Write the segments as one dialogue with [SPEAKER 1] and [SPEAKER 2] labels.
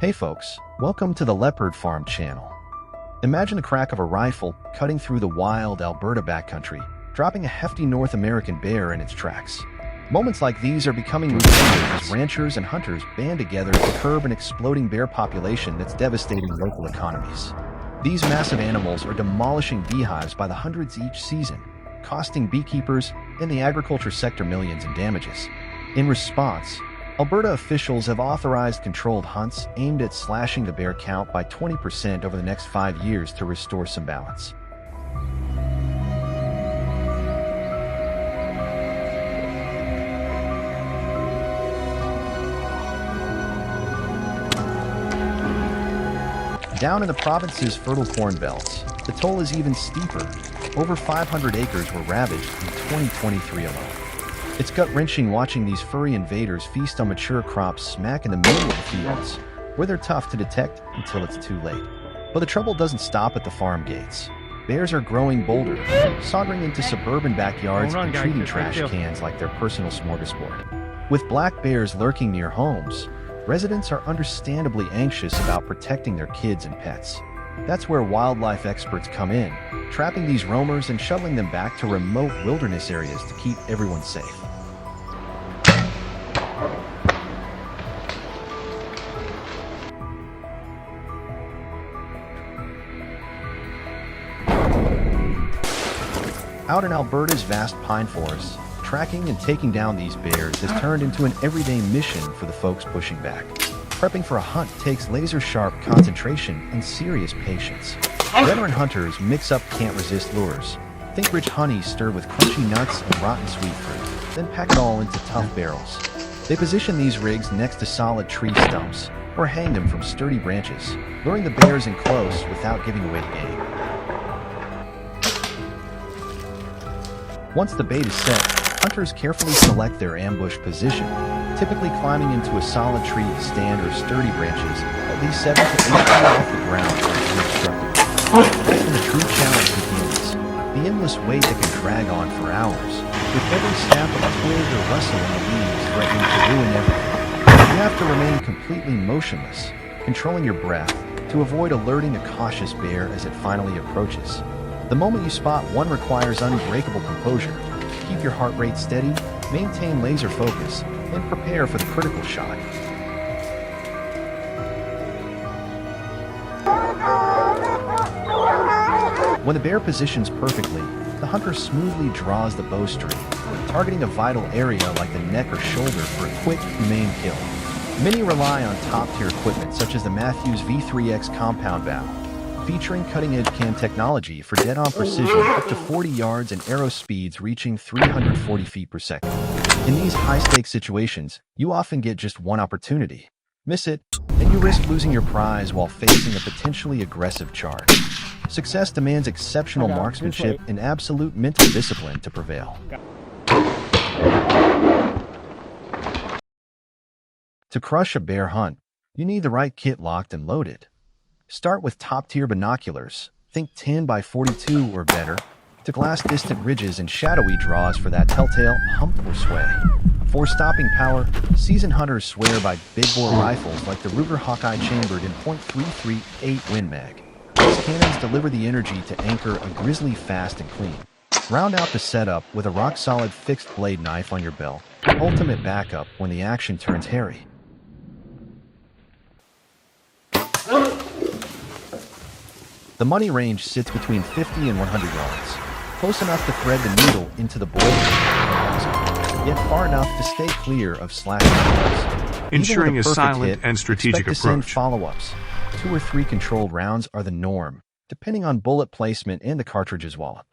[SPEAKER 1] Hey folks, welcome to the Leopard Farm channel. Imagine the crack of a rifle cutting through the wild Alberta backcountry, dropping a hefty North American bear in its tracks. Moments like these are becoming routine as ranchers and hunters band together to curb an exploding bear population that's devastating local economies. These massive animals are demolishing beehives by the hundreds each season, costing beekeepers and the agriculture sector millions in damages. In response, Alberta officials have authorized controlled hunts aimed at slashing the bear count by 20% over the next 5 years to restore some balance. Down in the province's fertile corn belts, the toll is even steeper. Over 500 acres were ravaged in 2023 alone. It's gut-wrenching watching these furry invaders feast on mature crops smack in the middle of the fields, where they're tough to detect until it's too late. But the trouble doesn't stop at the farm gates. Bears are growing bolder, sauntering into suburban backyards and treating trash cans like their personal smorgasbord. With black bears lurking near homes, residents are understandably anxious about protecting their kids and pets. That's where wildlife experts come in, trapping these roamers and shuttling them back to remote wilderness areas to keep everyone safe. Out in Alberta's vast pine forests, tracking and taking down these bears has turned into an everyday mission for the folks pushing back. Prepping for a hunt takes laser-sharp concentration and serious patience. Veteran hunters mix up can't-resist lures. Think rich honey stirred with crunchy nuts and rotten sweet fruit, then pack it all into tough barrels. They position these rigs next to solid tree stumps, or hang them from sturdy branches, luring the bears in close without giving away the game. Once the bait is set, hunters carefully select their ambush position, typically climbing into a solid tree stand or sturdy branches, at least 7 to 8 feet off the ground unobstructed. That's when the true challenge begins, the endless wait that can drag on for hours, with every snap of a twig or rustle in the leaves threatening to ruin everything. You have to remain completely motionless, controlling your breath, to avoid alerting a cautious bear as it finally approaches. The moment you spot one requires unbreakable composure. Keep your heart rate steady, maintain laser focus, and prepare for the critical shot. When the bear positions perfectly, the hunter smoothly draws the bowstring, targeting a vital area like the neck or shoulder for a quick, humane kill. Many rely on top-tier equipment such as the Matthews V3X compound bow, featuring cutting-edge cam technology for dead-on precision up to 40 yards and arrow speeds reaching 340 feet per second. In these high-stakes situations, you often get just one opportunity. Miss it, and you risk losing your prize while facing a potentially aggressive charge. Success demands exceptional marksmanship and absolute mental discipline to prevail. To crush a bear hunt, you need the right kit locked and loaded. Start with top-tier binoculars, think 10 by 42 or better, to glass distant ridges and shadowy draws for that telltale hump or sway. For stopping power, seasoned hunters swear by big bore rifles like the Ruger Hawkeye chambered in .338 Win Mag. These cannons deliver the energy to anchor a grizzly fast and clean. Round out the setup with a rock-solid fixed blade knife on your belt, ultimate backup when the action turns hairy. The money range sits between 50 and 100 yards, close enough to thread the needle into the boiling horizon, yet far enough to stay clear of slashing bullets.
[SPEAKER 2] Ensuring a silent and strategic
[SPEAKER 1] expect to send
[SPEAKER 2] approach.
[SPEAKER 1] follow-ups. 2 or 3 controlled rounds are the norm, depending on bullet placement and the cartridge's wallet.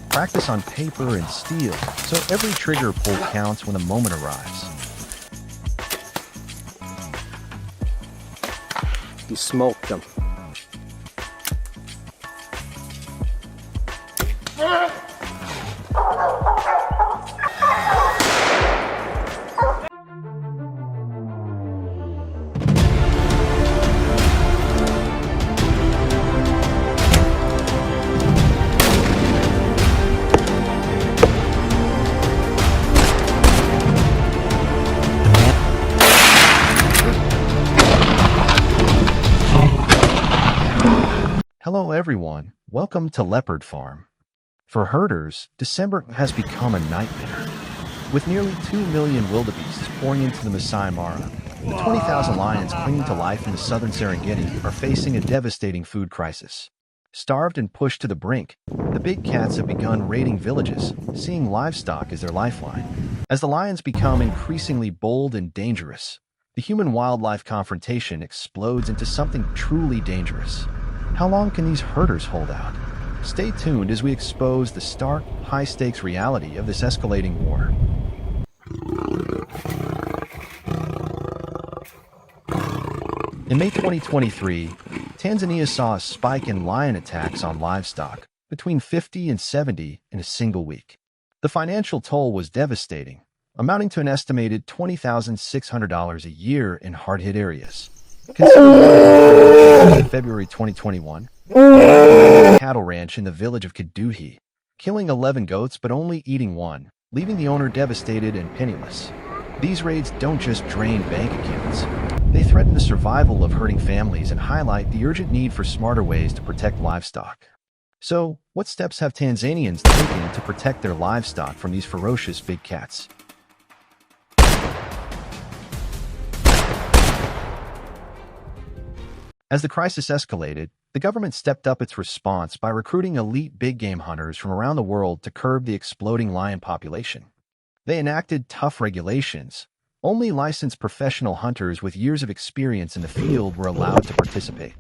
[SPEAKER 1] Practice on paper and steel, so every trigger pull counts when the moment arrives.
[SPEAKER 3] You smoked them.
[SPEAKER 1] Hello everyone, welcome to Leopard Farm. For herders, December has become a nightmare. With nearly 2 million wildebeests pouring into the Masai Mara, the 20,000 lions clinging to life in the southern Serengeti are facing a devastating food crisis. Starved and pushed to the brink, the big cats have begun raiding villages, seeing livestock as their lifeline. As the lions become increasingly bold and dangerous, the human-wildlife confrontation explodes into something truly dangerous. How long can these herders hold out? Stay tuned as we expose the stark, high-stakes reality of this escalating war. In May 2023, Tanzania saw a spike in lion attacks on livestock, between 50 and 70 in a single week. The financial toll was devastating, amounting to an estimated $20,600 a year in hard-hit areas. Consider in February 2021, a cattle ranch in the village of Kaduhi, killing 11 goats but only eating one, leaving the owner devastated and penniless. These raids don't just drain bank accounts. They threaten the survival of herding families and highlight the urgent need for smarter ways to protect livestock. So, what steps have Tanzanians taken to protect their livestock from these ferocious big cats? As the crisis escalated, the government stepped up its response by recruiting elite big game hunters from around the world to curb the exploding lion population. They enacted tough regulations. Only licensed professional hunters with years of experience in the field were allowed to participate.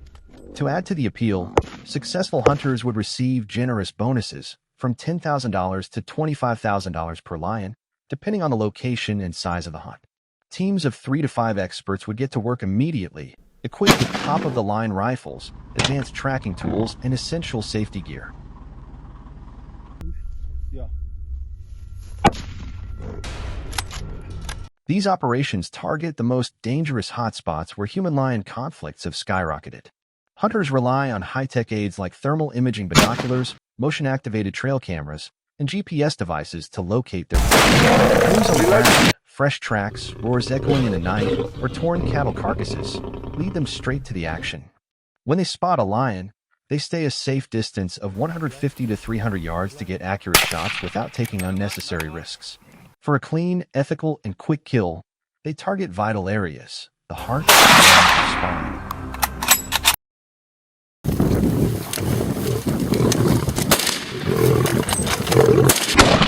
[SPEAKER 1] To add to the appeal, successful hunters would receive generous bonuses, from $10,000 to $25,000 per lion, depending on the location and size of the hunt. Teams of 3 to 5 experts would get to work immediately, equipped with top-of-the-line rifles, advanced tracking tools, and essential safety gear. These operations target the most dangerous hotspots where human-lion conflicts have skyrocketed. Hunters rely on high-tech aids like thermal imaging binoculars, motion-activated trail cameras, and GPS devices to locate their prey. Clues on the ground, fresh tracks, roars echoing in the night, or torn cattle carcasses lead them straight to the action. When they spot a lion, they stay a safe distance of 150 to 300 yards to get accurate shots without taking unnecessary risks. For a clean, ethical, and quick kill, they target vital areas, the heart and the spine.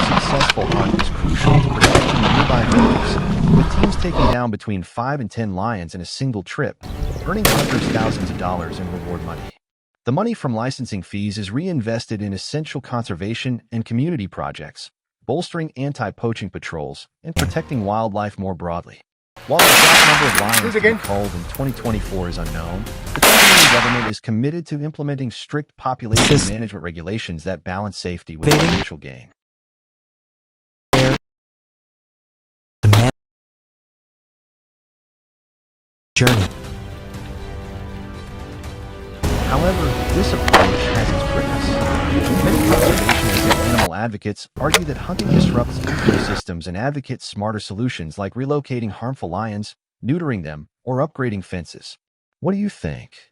[SPEAKER 1] Successful hunt is crucial to protecting nearby herds, with teams taking down between 5 and 10 lions in a single trip, earning hunters thousands of dollars in reward money. The money from licensing fees is reinvested in essential conservation and community projects, bolstering anti-poaching patrols and protecting wildlife more broadly. While the exact number of lions to be culled in 2024 is unknown, the Tanzanian government is committed to implementing strict population management regulations that balance safety with financial gain.
[SPEAKER 3] Journey.
[SPEAKER 1] However, this approach has its critics. Many conservationists and animal advocates argue that hunting disrupts ecosystems and advocate smarter solutions like relocating harmful lions, neutering them, or upgrading fences. What do you think?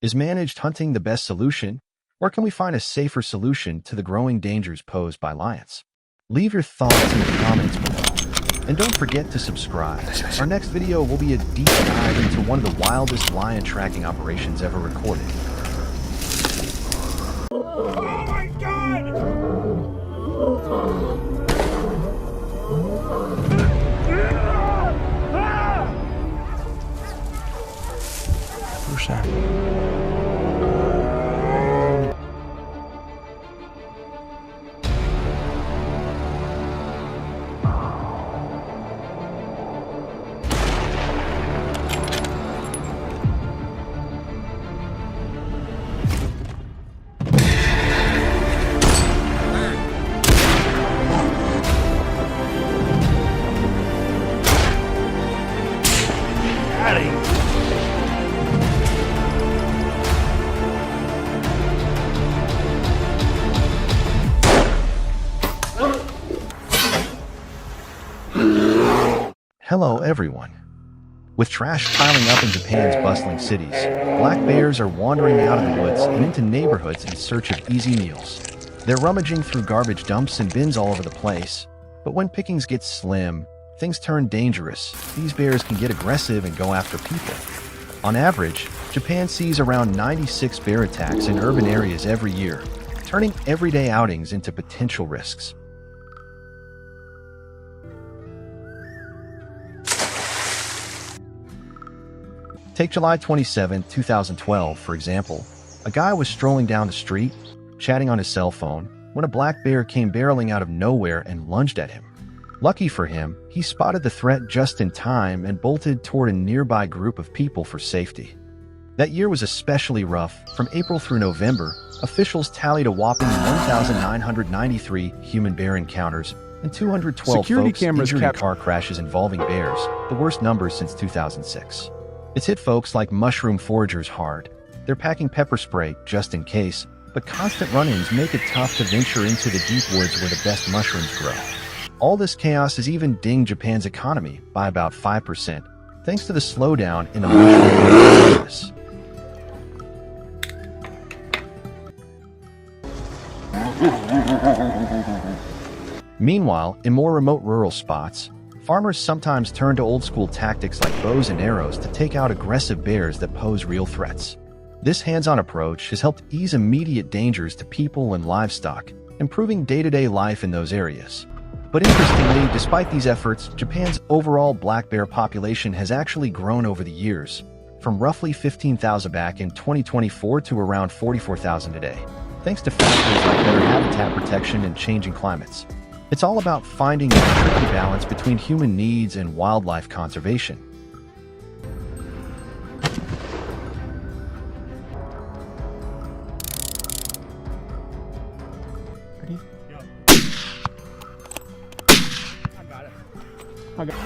[SPEAKER 1] Is managed hunting the best solution, or can we find a safer solution to the growing dangers posed by lions? Leave your thoughts in the comments below. And don't forget to subscribe. Our next video will be a deep dive into one of the wildest lion tracking operations ever recorded.
[SPEAKER 4] Oh my God!
[SPEAKER 3] Who's that?
[SPEAKER 1] Hello everyone. With trash piling up in Japan's bustling cities, black bears are wandering out of the woods and into neighborhoods in search of easy meals. They're rummaging through garbage dumps and bins all over the place. But when pickings get slim, things turn dangerous. These bears can get aggressive and go after people. On average, Japan sees around 96 bear attacks in urban areas every year, turning everyday outings into potential risks. Take July 27, 2012, for example. A guy was strolling down the street, chatting on his cell phone, when a black bear came barreling out of nowhere and lunged at him. Lucky for him, he spotted the threat just in time and bolted toward a nearby group of people for safety. That year was especially rough. From April through November, officials tallied a whopping 1,993 human-bear encounters and 212
[SPEAKER 5] Security
[SPEAKER 1] folks
[SPEAKER 5] cameras
[SPEAKER 1] injured in car crashes involving bears, the worst numbers since 2006. It's hit folks like mushroom foragers hard. They're packing pepper spray just in case, but constant run-ins make it tough to venture into the deep woods where the best mushrooms grow. All this chaos has even dinged Japan's economy by about 5%, thanks to the slowdown in the mushroom business. Meanwhile, in more remote rural spots, farmers sometimes turn to old-school tactics like bows and arrows to take out aggressive bears that pose real threats. This hands-on approach has helped ease immediate dangers to people and livestock, improving day-to-day life in those areas. But interestingly, despite these efforts, Japan's overall black bear population has actually grown over the years, from roughly 15,000 back in 2024 to around 44,000 today, thanks to factors like better habitat protection and changing climates. It's all about finding a tricky balance between human needs and wildlife conservation.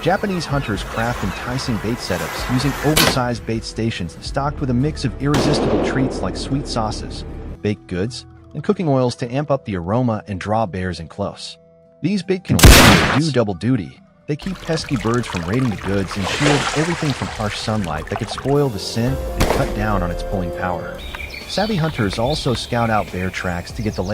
[SPEAKER 1] Japanese hunters craft enticing bait setups using oversized bait stations stocked with a mix of irresistible treats like sweet sauces, baked goods, and cooking oils to amp up the aroma and draw bears in close. These bait containers do double duty. They keep pesky birds from raiding the goods and shield everything from harsh sunlight that could spoil the scent and cut down on its pulling power. Savvy hunters also scout out bear tracks to get the lay of